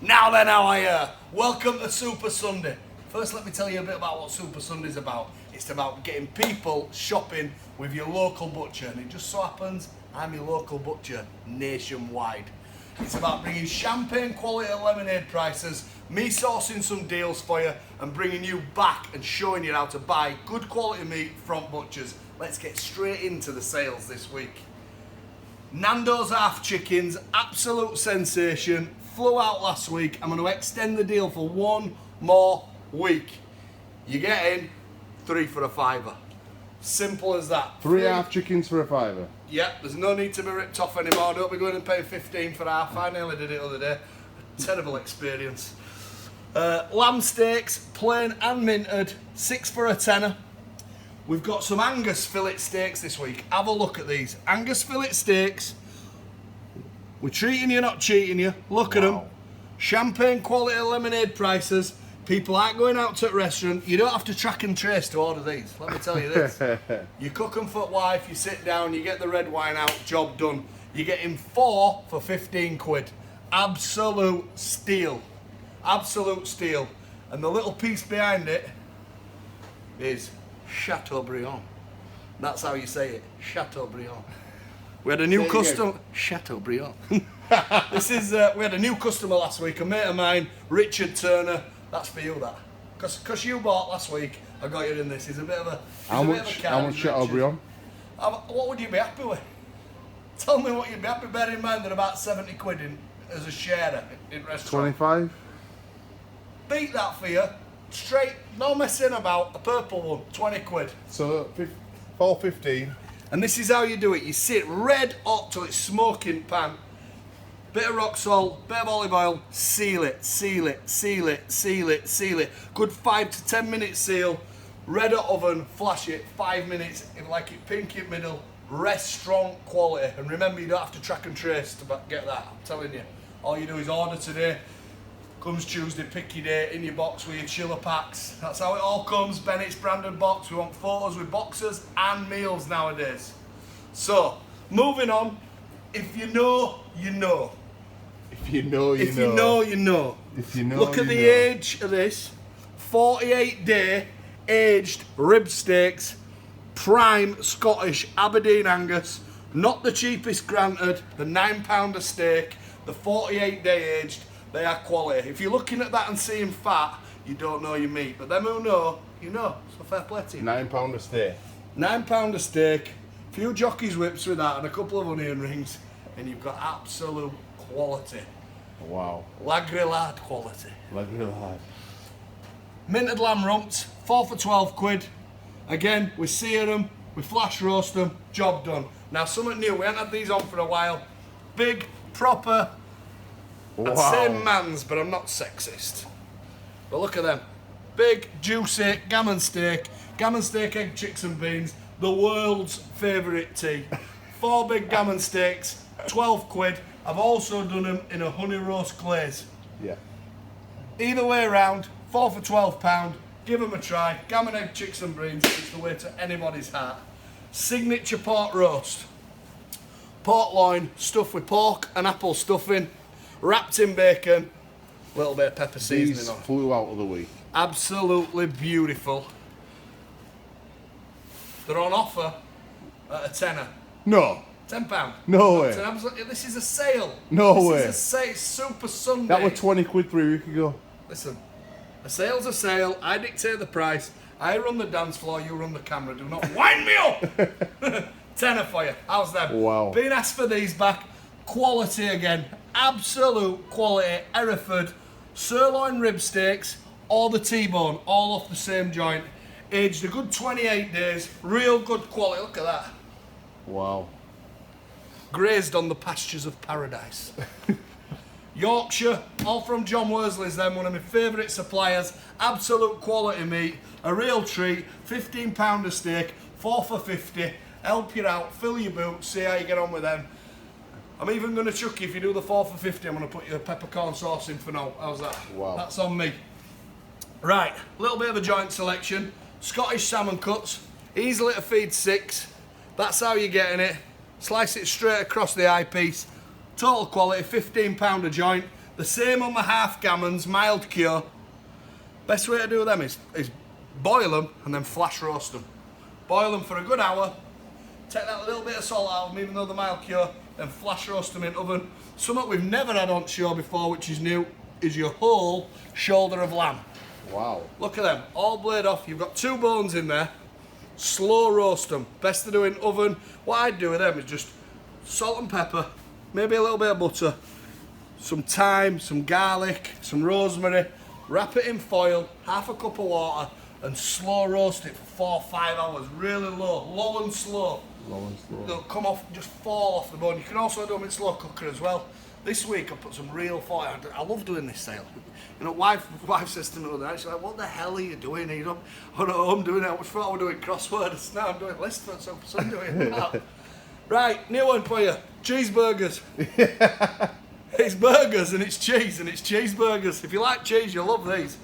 Now then, how are you? Welcome to Super Sunday. First, let me tell you a bit about what Super Sunday is about. It's about getting people shopping with your local butcher, and it just so happens I'm your local butcher nationwide. It's about bringing champagne quality lemonade prices, me sourcing some deals for you, and bringing you back and showing you how to buy good quality meat from butchers. Let's get straight into the sales this week. Nando's half chickens, absolute sensation, flew out last week. I'm going to extend the deal for one more week. You're getting 3 for a £5. Simple as that. Three half chickens for a £5. Yep, there's no need to be ripped off anymore. Don't be going and paying 15 for half. I nearly did it the other day. Terrible experience. Lamb steaks, plain and minted, 6 for a tenner. We've got some Angus fillet steaks this week. Have a look at these. Angus fillet steaks. We're treating you, not cheating you. Look at them. Champagne quality lemonade prices. People aren't going out to a restaurant. You don't have to track and trace to order these. Let me tell you this. You cook them for wife, you sit down, you get the red wine out, job done. You're getting 4 for 15 quid. Absolute steal. Absolute steal. And the little piece behind it is Chateaubriand. That's how you say it. Chateaubriand. We had a new customer. Chateaubriand. This is. We had a new customer last week. A mate of mine, Richard Turner. That's for you, that. Because you bought last week, I got you in this. He's a bit of a. How much Chateaubriand? What would you be happy with? Tell me what you'd be happy. Bear in mind they're about 70 quid as a sharer in restaurant. 25. Beat that for you. Straight, no messing about. A purple one, 20 quid. So 4.15. And this is how you do it. You sit red hot till it's smoking pan. Bit of rock salt, bit of olive oil, seal it, seal it, seal it, seal it, seal it. Good 5 to 10 minute seal. Red hot oven, flash it, 5 minutes. If you like it pink in middle, restaurant quality. And remember, you don't have to track and trace to get that. I'm telling you. All you do is order today. Comes Tuesday, pick your date in your box with your chiller packs. That's how it all comes. Bennetts branded box. We want photos with boxes and meals nowadays. So, moving on. If you know, you know. If you know, you know. If you know, you know. If you know, look at the age of this. 48-day aged rib steaks, prime Scottish Aberdeen Angus. Not the cheapest granted. The £9 a steak. The 48-day aged. They are quality. If you're looking at that and seeing fat, you don't know your meat. But them who know, you know. So fair play to you. £9 a steak. £9 a steak. A few jockey's whips with that and a couple of onion rings. And you've got absolute quality. Wow. Lagrillade quality. Lagrillade. Minted lamb rumps, 4 for 12 quid. Again, we sear them, we flash roast them, job done. Now something new, we haven't had these on for a while. Big, proper, I'd say man's, but I'm not sexist. But look at them. Big, juicy gammon steak, egg, chicks and beans, the world's favourite tea. 4 big gammon steaks, 12 quid. I've also done them in a honey roast glaze. Yeah. Either way around, 4 for £12. Give them a try. Gammon, egg, chicks and beans. It's the way to anybody's heart. Signature pork roast. Pork loin stuffed with pork and apple stuffing. Wrapped in bacon, a little bit of pepper seasoning These on. flew out of the week. Absolutely beautiful. They're on offer at a tenner. No. £10. No way. This is a sale. No way. This is a sale. It's Super Sunday. That was 20 quid 3 weeks ago. Listen, a sale's a sale. I dictate the price. I run the dance floor. You run the camera. Do not wind me up. Tenner for you. How's that? Wow. Been asked for these back. Quality again. Absolute quality. Hereford sirloin rib steaks or the T-bone, all off the same joint. Aged a good 28 days. Real good quality. Look at that. Wow. Grazed on the pastures of paradise. Yorkshire, all from John Worsley's then, one of my favourite suppliers. Absolute quality meat, a real treat. £15 a steak, 4 for 50. Help you out, fill your boots, see how you get on with them. I'm even going to chuck you, if you do the 4 for 50, I'm going to put your peppercorn sauce in for now. How's that? Wow. That's on me. Right, a little bit of a joint selection. Scottish salmon cuts, easily to feed 6. That's how you're getting it. Slice it straight across the eyepiece. Total quality, £15 a joint. The same on my half gammons, mild cure. Best way to do them is boil them and then flash roast them. Boil them for a good hour, take that little bit of salt out of them, even though they're mild cure, then flash roast them in oven. Something we've never had on show before, which is new, is your whole shoulder of lamb. Wow. Look at them, all blade off. You've got 2 bones in there. Slow roast them. Best to do in oven. What I'd do with them is just salt and pepper, maybe a little bit of butter, some thyme, some garlic, some rosemary. Wrap it in foil, half a cup of water, and slow roast it for 4 or 5 hours. Really low and slow. Low and slow. They'll come off, just fall off the bone. You can also do them in slow cooker as well. This week I put some real foil. I love doing this sale. You know, wife says to me the other night, she's like, what the hell are you doing here? I'm at home doing it. I thought I was doing crosswords. Now I'm doing list for some doing that. Right, new one for you. Cheeseburgers. It's burgers and it's cheese and it's cheeseburgers. If you like cheese, you'll love these.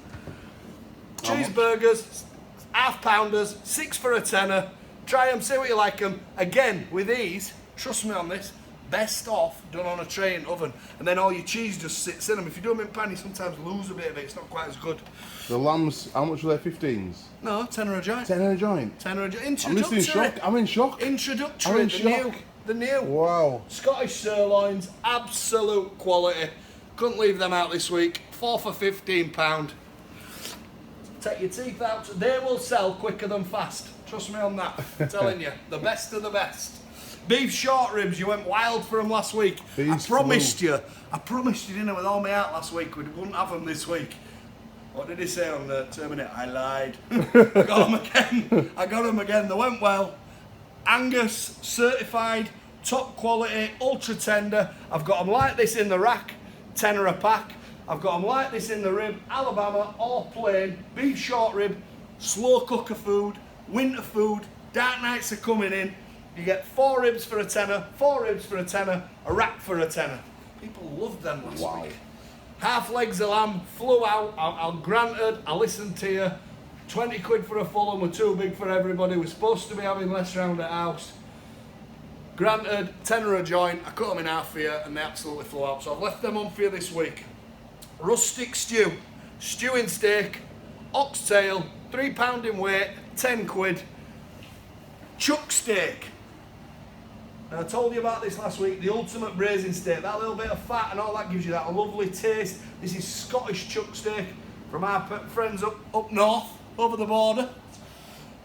Cheeseburgers, half pounders, 6 for a tenner. Try them, see what you like them. Again, with these, trust me on this, best off done on a tray in oven, and then all your cheese just sits in them. If you do them in pan, you sometimes lose a bit of it. It's not quite as good. The lambs, how much were they? 15s? No, tenner a joint. Tenner a joint. Tenner a joint. I'm just in Introductory. shock. I'm in shock. Introductory. I'm in the shock. The new. Wow. Scottish sirloins, absolute quality. Couldn't leave them out this week. 4 for £15. Take your teeth out. They will sell quicker than fast. Trust me on that. I'm telling you, the best of the best. Beef short ribs, you went wild for them last week. I promised you, didn't I, with all my out last week, we wouldn't have them this week. What did he say on the Terminator? I lied. I got them again. They went well. Angus, certified, top quality, ultra tender. I've got them like this in the rack, tenner a pack. I've got them like this in the rib, Alabama, all plain, beef short rib, slow cooker food, winter food, dark nights are coming in. You get 4 ribs for a tenner, 4 ribs for a tenner, a rack for a tenner. People loved them last week. Half legs of lamb, flew out, I'll granted, I listened to you. 20 quid for a full one, we're too big for everybody. We're supposed to be having less round the house. Granted, tenner a joint, I cut them in half for you and they absolutely flew out. So I've left them on for you this week. Rustic stew, stewing steak, oxtail, £3 in weight, 10 quid. Chuck steak. Now, I told you about this last week, the ultimate braising steak. That little bit of fat and all that gives you that lovely taste. This is Scottish chuck steak from our friends up north, over the border.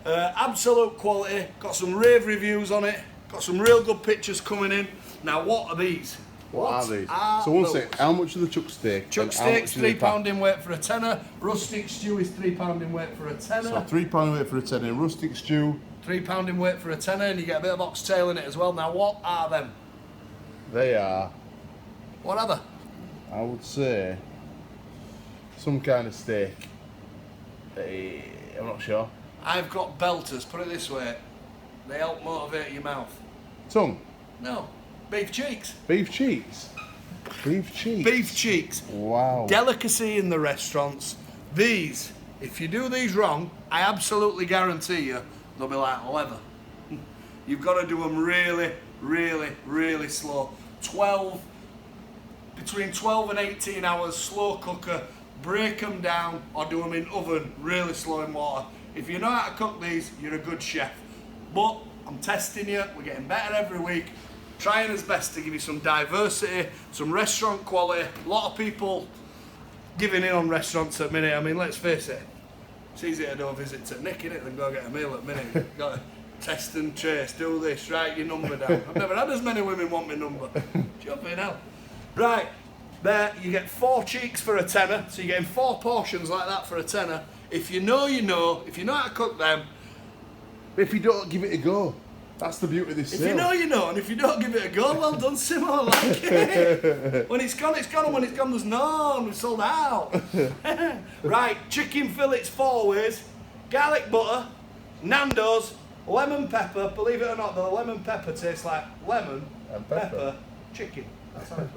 Absolute quality, got some rave reviews on it, got some real good pictures coming in. Now, what are these? What are these? So one sec, how much is the chuck steak? Chuck steak's £3 in weight for a tenner. Rustic stew is £3 in weight for a tenner. So £3 in weight for a tenner. Rustic stew. £3 in weight for a tenner, and you get a bit of oxtail in it as well. Now, what are them? They are, What are they? I would say, some kind of steak. I'm not sure. I've got belters, put it this way. They help motivate your mouth. Tongue. No, beef cheeks. Beef cheeks. Beef cheeks. Beef cheeks. Wow. Delicacy in the restaurants. These, if you do these wrong, I absolutely guarantee you, they'll be like leather. You've got to do them really, really, really slow. Between 12 and 18 hours, slow cooker, break them down or do them in oven, really slow in water. If you know how to cook these, you're a good chef. But I'm testing you, we're getting better every week, trying as best to give you some diversity, some restaurant quality. A lot of people giving in on restaurants at the minute. I mean, let's face it, it's easier to do a visit to Nick, innit, than go get a meal at the minute. You've got to test and trace, do this, write your number down. I've never had as many women want my number. Jumping hell. Right, there, you get 4 cheeks for a tenner, so you're getting 4 portions like that for a tenner. If you know, you know. If you know how to cook them. If you don't give it a go, that's the beauty of this If sale. you know, you know, and if you don't give it a go, well done, Simo, I like it. When it's gone, and when it's gone, there's none, we've sold out. Right, chicken fillets 4 ways, garlic butter, Nando's, lemon pepper. Believe it or not, the lemon pepper tastes like lemon And pepper. chicken. That's how it's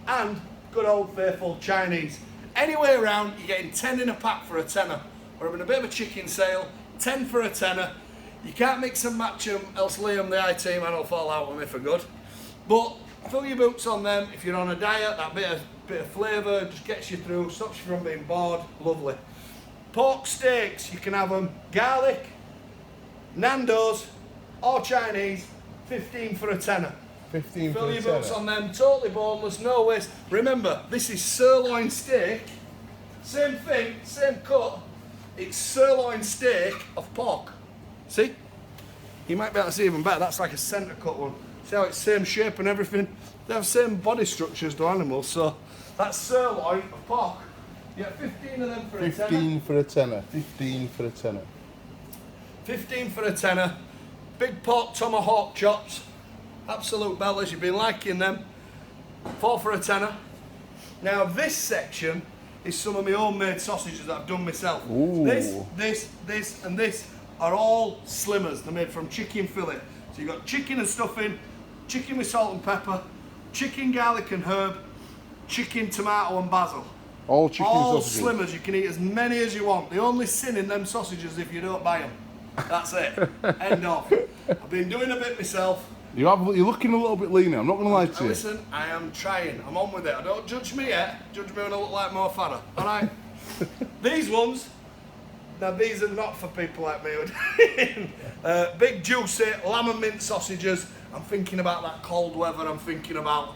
and good old faithful Chinese. Anyway around, you're getting 10 in a pack for a tenner. We're having a bit of a chicken sale, 10 for a tenner. You can't mix and match them, else Liam, the I-team, and will fall out with me for good. But Fill your boots on them. If you're on a diet, that bit of flavour just gets you through, stops you from being bored. Lovely. Pork steaks, you can have them garlic, Nando's, or Chinese. 15 for a tenner. 15 Fill for your a tenner. boots on them, totally boneless, no waste. Remember, this is sirloin steak. Same thing, same cut. It's sirloin steak of pork. See? You might be able to see even better. That's like a centre cut one. See how it's same shape and everything? They have same body structure as the animals, so that's sirloin of pork. You get 15 of them for a tenner. 15 for a tenner. 15 for a tenner. 15 for a tenner. Big pork tomahawk chops. Absolute belters, you've been liking them. 4 for a tenner. Now this section is some of my homemade sausages that I've done myself. Ooh. This and this are all slimmers. They're made from chicken fillet. So you've got chicken and stuffing, chicken with salt and pepper, chicken, garlic and herb, chicken, tomato and basil. All chicken All sausages. slimmers, you can eat as many as you want. The only sin in them sausages is if you don't buy them. That's it. End of. I've been doing a bit myself. You're looking a little bit leaner, I'm not going to lie to you. Listen, I am trying. I'm on with it. Don't judge me yet. Judge me when I look like more fatter. All right? These ones, now these are not for people like me. Big juicy lamb and mint sausages. I'm thinking about that cold weather. I'm thinking about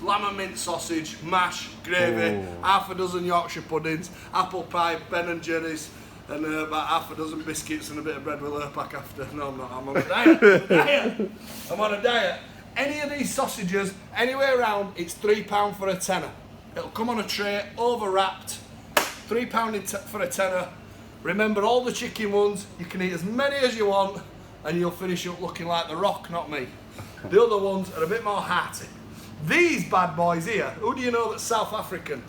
lamb and mint sausage, mash, gravy, half a dozen Yorkshire puddings, apple pie, Ben & Jerry's, and about half a dozen biscuits and a bit of bread with Lurpak after. No, I'm not. I'm on a diet. I'm on a diet. Any of these sausages, anywhere around, it's £3 for a tenner. It'll come on a tray, over-wrapped, £3 for a tenner. Remember, all the chicken ones, you can eat as many as you want, and you'll finish up looking like The Rock, not me. The other ones are a bit more hearty. These bad boys here, who do you know that's South African?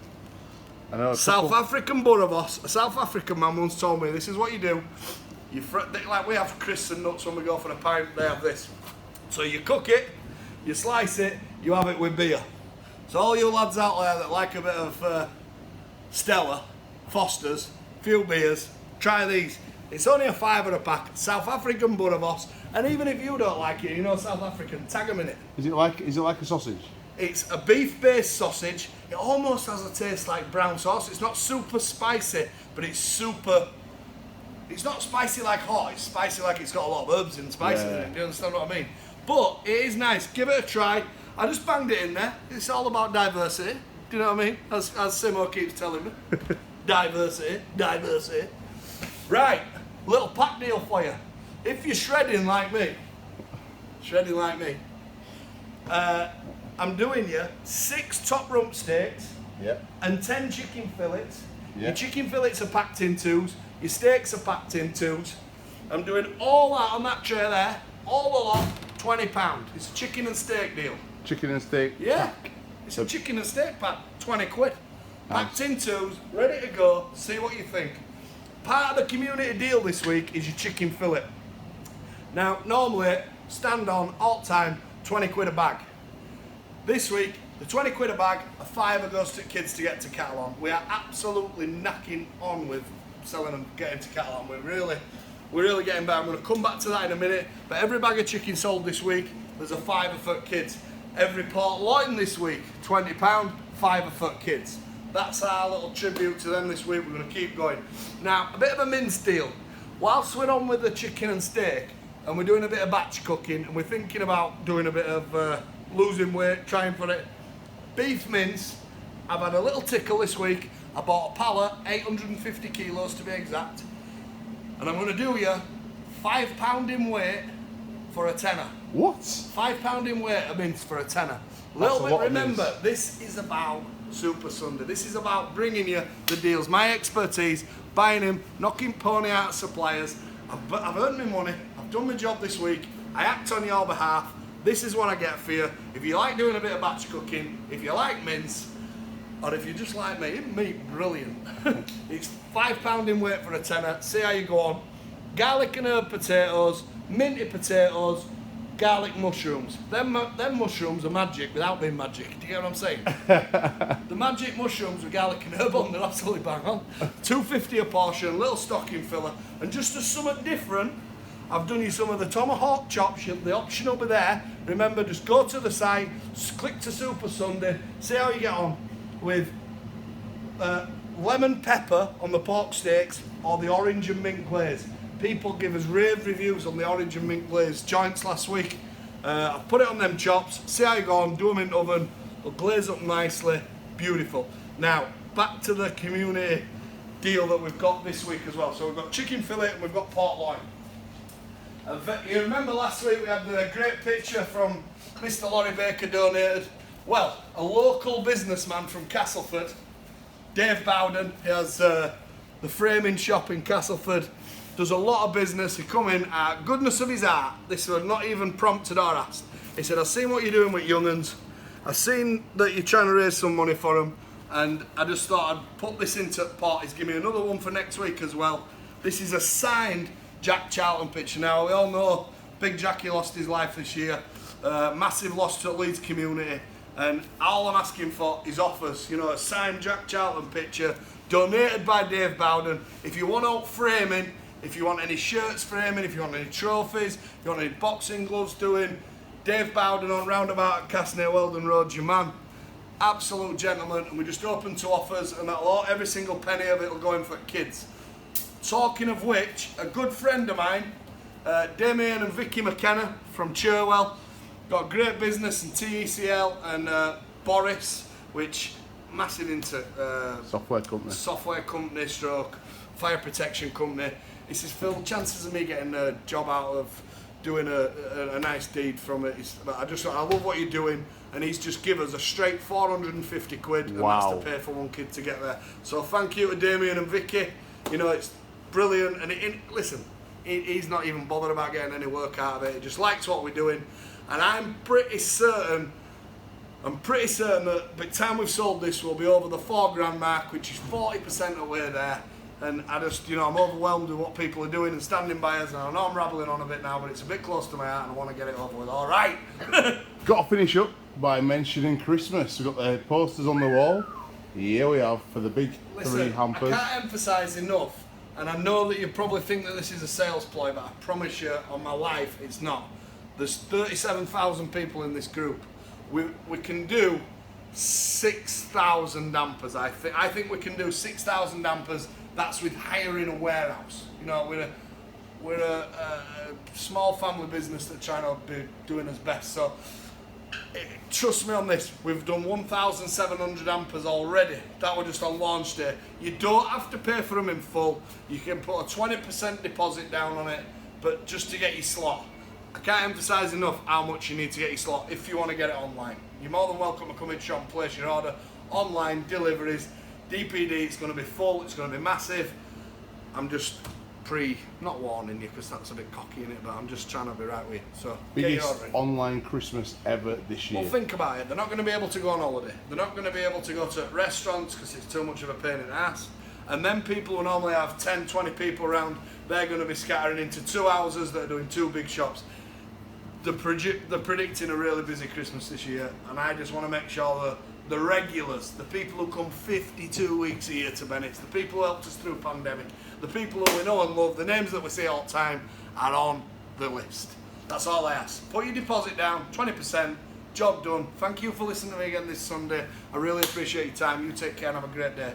I know. South African boerewors. A South African man once told me this is what you do. Like we have crisps and nuts when we go for a pint, they have this. So you cook it, you slice it, you have it with beer. So all you lads out there that like a bit of Stella, Foster's, few beers, try these. It's only a £5 a pack. South African boerewors. And even if you don't like it, you know South African, tag them in it. Is it like a sausage? It's a beef-based sausage. It almost has a taste like brown sauce. It's not super spicy, but it's super... It's not spicy like hot, it's spicy like it's got a lot of herbs and spices in it. Do you understand what I mean? But it is nice. Give it a try. I just banged it in there. It's all about diversity. Do you know what I mean? As Simo keeps telling me. Diversity, diversity. Right, little pack deal for you. If you're shredding like me, I'm doing you 6 top rump steaks and 10 chicken fillets. Your chicken fillets are packed in 2s, your steaks are packed in 2s. I'm doing all that on that tray there, all along, £20. It's a chicken and steak deal. Chicken and steak? Yeah, it's a chicken and steak pack, 20 quid. Packed in 2s, ready to go, see what you think. Part of the community deal this week is your chicken fillet. Now, normally, stand on, all time, 20 quid a bag. This week, the 20 quid a bag, a £5 goes to kids to get to Catalan. We are absolutely knacking on with selling and getting to Catalan. We're really getting better. I'm going to come back to that in a minute. But every bag of chicken sold this week, there's a £5 for kids. Every port loin this week, £20, £5 for kids. That's our little tribute to them this week. We're going to keep going. Now, a bit of a mince deal. Whilst we're on with the chicken and steak, and we're doing a bit of batch cooking, and we're thinking about doing a bit of losing weight, trying for it. Beef mince, I've had a little tickle this week. I bought a pallet, 850 kilos to be exact. And I'm going to do you £5 in weight for a tenner. What? £5 in weight of mince for a tenner. Little bit, remember, this is about Super Sunday. This is about bringing you the deals. My expertise, buying them, knocking pony out of suppliers. I've earned my money. I've done my job this week. I act on your behalf. This is what I get for you. If you like doing a bit of batch cooking, if you like mince, or if you just like me, brilliant. It's £5 in weight for a tenner. See how you go on. Garlic and herb potatoes, minty potatoes, garlic mushrooms. Them mushrooms are magic without being magic. Do you get what I'm saying? The magic mushrooms with garlic and herb on, they're absolutely bang on. £2.50 a portion, little stocking filler. And just as something different, I've done you some of the tomahawk chops. The option will be there. Remember, just go to the site, click to Super Sunday, see how you get on with lemon pepper on the pork steaks or the orange and mint glaze. People give us rave reviews on the orange and mint glaze joints last week. I've put it on them chops, see how you go on, do them in the oven, they'll glaze up nicely, beautiful. Now, back to the community deal that we've got this week as well. So we've got chicken fillet and we've got pork loin. You remember last week we had the great picture from Mr. Laurie Baker donated. Well, a local businessman from Castleford, Dave Bowden, he has the framing shop in Castleford, does a lot of business. He come in at goodness of his heart. This was not even prompted or asked. He said, I've seen what you're doing with young'uns. I've seen that you're trying to raise some money for them. And I just thought I'd put this into pot. He's giving me another one for next week as well. This is a signed Jack Charlton picture. Now, we all know Big Jackie lost his life this year. Massive loss to the Leeds community. And all I'm asking for is offers. You know, a signed Jack Charlton picture donated by Dave Bowden. If you want out framing, if you want any shirts framing, if you want any trophies, if you want any boxing gloves doing, Dave Bowden on Roundabout at Castney Weldon Road, your man. Absolute gentleman, and we're just open to offers, and every single penny of it will go in for kids. Talking of which, a good friend of mine, Damien and Vicky McKenna from Cherwell, got great business in TECL, and Boris, which massive into software company stroke fire protection company. He says, Phil, chances of me getting a job out of doing a nice deed from it, I love what you're doing, and he's just give us a straight 450 quid, and that's to pay for one kid to get there. So thank you to Damien and Vicky. You know, it's brilliant, and listen, he's not even bothered about getting any work out of it. He just likes what we're doing, and I'm pretty certain that by the time we've sold this, we'll be over the £4,000 mark, which is 40% of the way there. And I just, you know, I'm overwhelmed with what people are doing and standing by us. And I know I'm rambling on a bit now, but it's a bit close to my heart and I want to get it over with. All right. Got to finish up by mentioning Christmas. We've got the posters on the wall. Here we have for the big 3 hampers. I can't emphasise enough, and I know that you probably think that this is a sales ploy, but I promise you on my life it's not. There's 37,000 people in this group. We can do 6,000 dampers. I think we can do 6,000 dampers. That's with hiring a warehouse. You know, we're a small family business that's trying to be doing its best. So trust me on this. We've done 1,700 dampers already. That was just on launch day. You don't have to pay for them in full. You can put a 20% deposit down on it, but just to get your slot. I can't emphasise enough how much you need to get your slot if you want to get it online. You're more than welcome to come in shop and place your order. Online deliveries. DPD, it's going to be full, it's going to be massive. I'm just not warning you because that's a bit cocky in it, but I'm just trying to be right with you. So, biggest online Christmas ever this year. Well, think about it. They're not going to be able to go on holiday. They're not going to be able to go to restaurants because it's too much of a pain in the ass. And then people who normally have 10, 20 people around, they're going to be scattering into 2 houses that are doing 2 big shops. They're predicting a really busy Christmas this year, and I just want to make sure that the regulars, the people who come 52 weeks a year to Bennetts, the people who helped us through pandemic, the people who we know and love, the names that we see all the time, are on the list. That's all I ask. Put your deposit down, 20%, job done. Thank you for listening to me again this Sunday. I really appreciate your time. You take care and have a great day.